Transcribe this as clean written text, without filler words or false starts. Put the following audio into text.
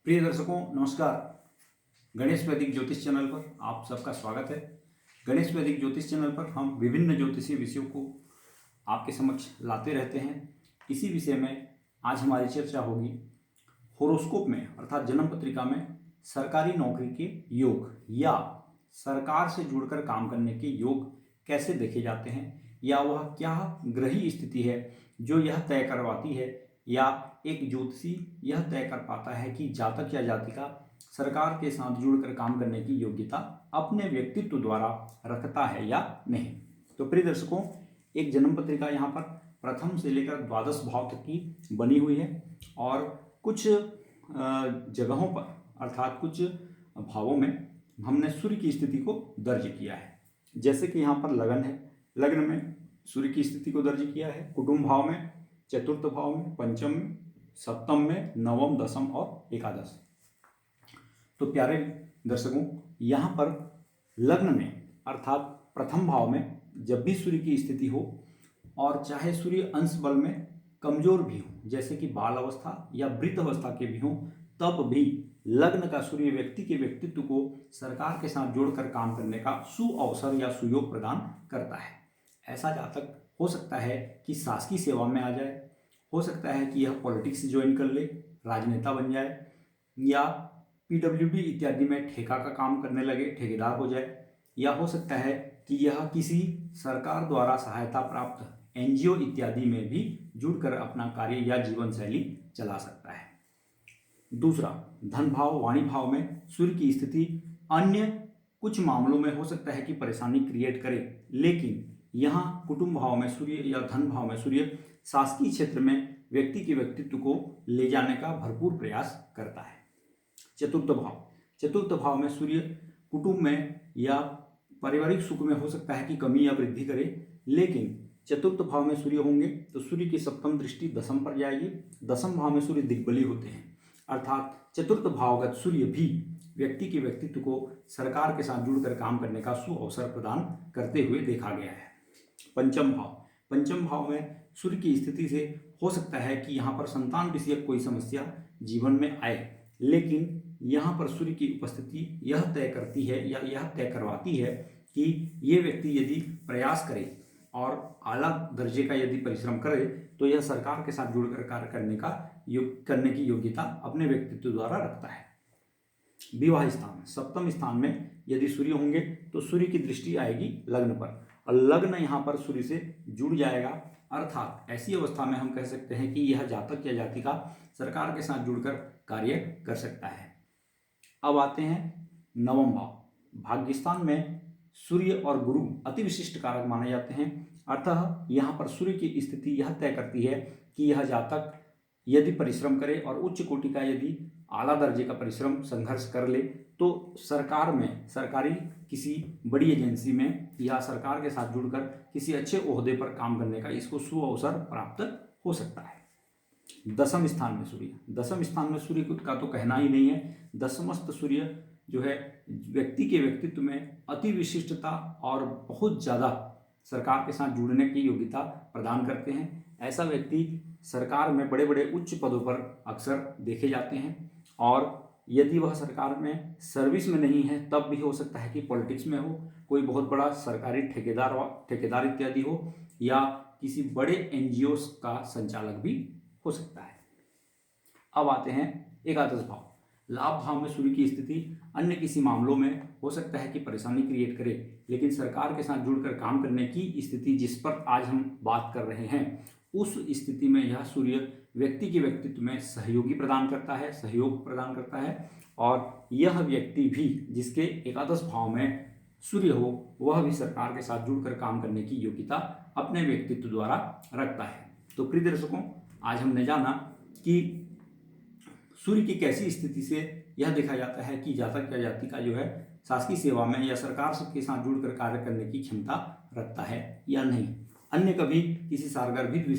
प्रिय दर्शकों नमस्कार। गणेश वैदिक ज्योतिष चैनल पर आप सबका स्वागत है। गणेश वैदिक ज्योतिष चैनल पर हम विभिन्न ज्योतिषीय विषयों को आपके समक्ष लाते रहते हैं। इसी विषय में आज हमारी चर्चा होगी होरोस्कोप में अर्थात जन्म पत्रिका में सरकारी नौकरी के योग या सरकार से जुड़कर काम करने के योग कैसे देखे जाते हैं, या वह क्या ग्रही स्थिति है जो यह तय करवाती है या एक ज्योतिषी यह तय कर पाता है कि जातक या जातिका सरकार के साथ जुड़कर काम करने की योग्यता अपने व्यक्तित्व द्वारा रखता है या नहीं। तो प्रिय दर्शकों, एक जन्म पत्रिका यहाँ पर प्रथम से लेकर द्वादश भाव तक की बनी हुई है और कुछ जगहों पर अर्थात कुछ भावों में हमने सूर्य की स्थिति को दर्ज किया है। जैसे कि यहाँ पर लगन है, लग्न में सूर्य की स्थिति को दर्ज किया है, कुटुंब भाव में, चतुर्थ भाव में, पंचम में, सप्तम में, नवम, दसम और एकादश। तो प्यारे दर्शकों, यहाँ पर लग्न में अर्थात प्रथम भाव में जब भी सूर्य की स्थिति हो और चाहे सूर्य अंश बल में कमजोर भी हो, जैसे कि बाल अवस्था या वृद्ध अवस्था के भी हो, तब भी लग्न का सूर्य व्यक्ति के व्यक्तित्व को सरकार के साथ जोड़कर काम करने का सुअवसर या सुयोग प्रदान करता है। ऐसा जातक हो सकता है कि शासकीय सेवा में आ जाए, हो सकता है कि यह पॉलिटिक्स ज्वाइन कर ले, राजनेता बन जाए, या पीडब्ल्यूडी इत्यादि में ठेका का काम करने लगे, ठेकेदार हो जाए, या हो सकता है कि यह किसी सरकार द्वारा सहायता प्राप्त एनजीओ इत्यादि में भी जुड़कर अपना कार्य या जीवन शैली चला सकता है। दूसरा, धन भाव, वाणी भाव में सूर्य की स्थिति अन्य कुछ मामलों में हो सकता है कि परेशानी क्रिएट करे, लेकिन यहाँ कुटुंब भाव में सूर्य या धन भाव में सूर्य शासकीय क्षेत्र में व्यक्ति के व्यक्तित्व को ले जाने का भरपूर प्रयास करता है। चतुर्थ भाव में सूर्य कुटुंब में या पारिवारिक सुख में हो सकता है कि कमी या वृद्धि करे, लेकिन चतुर्थ भाव में सूर्य होंगे तो सूर्य की सप्तम दृष्टि दसम पर जाएगी। दसम भाव में सूर्य दिग्बली होते हैं, अर्थात चतुर्थ भावगत सूर्य भी व्यक्ति के व्यक्तित्व को सरकार के साथ जुड़कर काम करने का सुअवसर प्रदान करते हुए देखा गया है। पंचम भाव में सूर्य की स्थिति से हो सकता है कि यहाँ पर संतान विषयक कोई समस्या जीवन में आए, लेकिन यहाँ पर सूर्य की उपस्थिति यह तय करती है या यह तय करवाती है कि ये व्यक्ति यदि प्रयास करे और आला दर्जे का यदि परिश्रम करे तो यह सरकार के साथ जुड़कर कार्य करने की योग्यता अपने व्यक्तित्व द्वारा रखता है। विवाह स्थान, सप्तम स्थान में यदि सूर्य होंगे तो सूर्य की दृष्टि आएगी लग्न पर और लग्न यहाँ पर सूर्य से जुड़ जाएगा, अर्थात ऐसी अवस्था में हम कह सकते हैं कि यह जातक या जातिका सरकार के साथ जुड़कर कार्य कर सकता है। अब आते हैं नवम भाव। भाग्यस्थान में सूर्य और गुरु अति विशिष्ट कारक माने जाते हैं, अतः यहाँ पर सूर्य की स्थिति यह तय करती है कि यह जातक यदि परिश्रम करे और उच्च कोटि का यदि आला दर्जे का परिश्रम संघर्ष कर ले तो सरकार में, सरकारी किसी बड़ी एजेंसी में या सरकार के साथ जुड़कर किसी अच्छे ओहदे पर काम करने का इसको सुअवसर प्राप्त हो सकता है। दसम स्थान में सूर्य का तो कहना ही नहीं है। दसमस्थ सूर्य जो है व्यक्ति के व्यक्तित्व में अति विशिष्टता और बहुत ज़्यादा सरकार के साथ जुड़ने की योग्यता प्रदान करते हैं। ऐसा व्यक्ति सरकार में बड़े बड़े उच्च पदों पर अक्सर देखे जाते हैं, और यदि वह सरकार में सर्विस में नहीं है तब भी हो सकता है कि पॉलिटिक्स में हो, कोई बहुत बड़ा सरकारी ठेकेदार इत्यादि हो, या किसी बड़े एनजीओ का संचालक भी हो सकता है। अब आते हैं एकादश भाव। लाभ भाव में सूर्य की स्थिति अन्य किसी मामलों में हो सकता है कि परेशानी क्रिएट करे, लेकिन सरकार के साथ जुड़कर काम करने की स्थिति जिस पर आज हम बात कर रहे हैं उस स्थिति में यह सूर्य व्यक्ति के व्यक्तित्व में सहयोग प्रदान करता है, और यह व्यक्ति भी जिसके एकादश भाव में सूर्य हो वह भी सरकार के साथ जुड़कर काम करने की योग्यता अपने व्यक्तित्व द्वारा रखता है। तो प्रिय दर्शकों, आज हमने जाना कि सूर्य की कैसी स्थिति से यह देखा जाता है कि जातक या जातिका जो है शासकीय सेवा में या सरकार के साथ जुड़कर कार्य करने की क्षमता रखता है या नहीं। अन्य कभी किसी सारगर्भित विषय